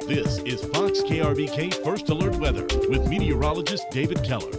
This is Fox KRBK First Alert Weather with meteorologist David Keller.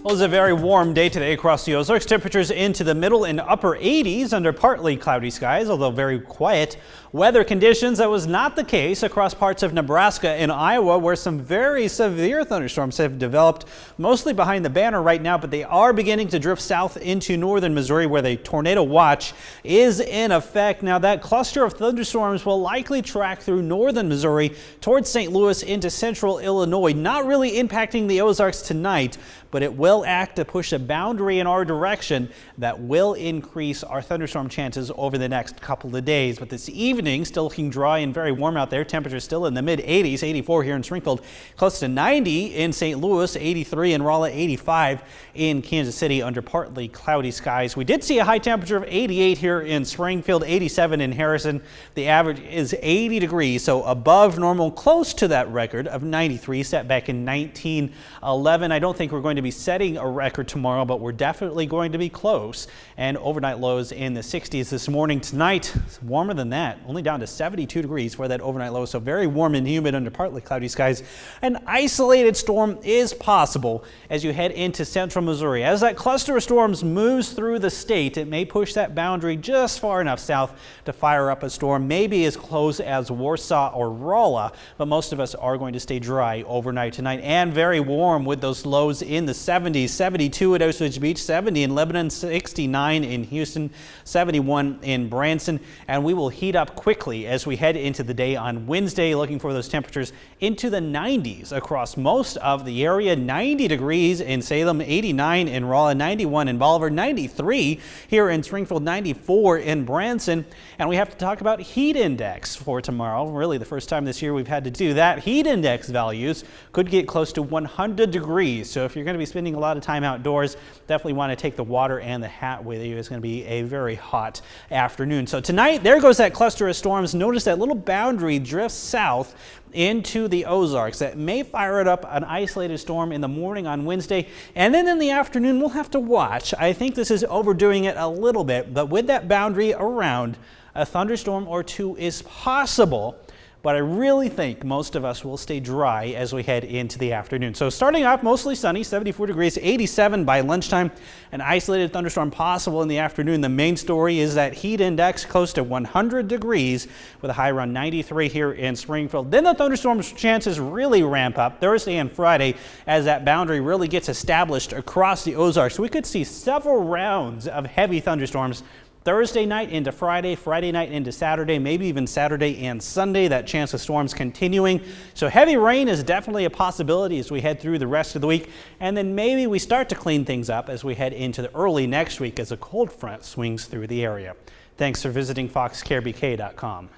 Well, it's a very warm day today across the Ozarks. Temperatures into the middle and upper 80s under partly cloudy skies, although very quiet weather conditions. That was not the case across parts of Nebraska and Iowa, where some very severe thunderstorms have developed, mostly behind the banner right now, but they are beginning to drift south into northern Missouri, where the tornado watch is in effect. Now, that cluster of thunderstorms will likely track through northern Missouri towards St. Louis into central Illinois, not really impacting the Ozarks tonight, but it will act to push a boundary in our direction that will increase our thunderstorm chances over the next couple of days. But this evening, still looking dry and very warm out there. Temperatures still in the mid 80s, 84 here in Springfield, close to 90 in St. Louis, 83 in Rolla, 85 in Kansas City under partly cloudy skies. We did see a high temperature of 88 here in Springfield, 87 in Harrison. The average is 80 degrees, so above normal, close to that record of 93 set back in 1911. I don't think we're going to be setting a record tomorrow, but we're definitely going to be close. And overnight lows in the 60s this morning. Tonight, it's warmer than that, only down to 72 degrees for that overnight low. So very warm and humid under partly cloudy skies. An isolated storm is possible as you head into central Missouri. As that cluster of storms moves through the state, it may push that boundary just far enough south to fire up a storm, maybe as close as Warsaw or Rolla. But most of us are going to stay dry overnight tonight and very warm with those lows in the 70s, 72 at Osage Beach, 70 in Lebanon, 69 in Houston, 71 in Branson, and we will heat up quickly as we head into the day on Wednesday, looking for those temperatures into the 90s across most of the area. 90 degrees in Salem, 89 in Rolla, 91 in Bolivar, 93 here in Springfield, 94 in Branson. And we have to talk about heat index for tomorrow. Really the first time this year we've had to do that. Heat index values could get close to 100 degrees. So if you're going to be spending a lot of time outdoors, definitely want to take the water and the hat with you. It's going to be a very hot afternoon. So tonight, there goes that cluster of storms. Notice that little boundary drifts south into the Ozarks. That may fire it up an isolated storm in the morning on Wednesday, and then in the afternoon we'll have to watch. I think this is overdoing it a little bit, but with that boundary around, a thunderstorm or two is possible. But I really think most of us will stay dry as we head into the afternoon. So starting off mostly sunny, 74 degrees, 87 by lunchtime. An isolated thunderstorm possible in the afternoon. The main story is that heat index close to 100 degrees with a high around 93 here in Springfield. Then the thunderstorm chances really ramp up Thursday and Friday as that boundary really gets established across the Ozarks. We could see several rounds of heavy thunderstorms Thursday night into Friday, Friday night into Saturday, maybe even Saturday and Sunday, that chance of storms continuing. So heavy rain is definitely a possibility as we head through the rest of the week. And then maybe we start to clean things up as we head into the early next week as a cold front swings through the area. Thanks for visiting foxkrbk.com.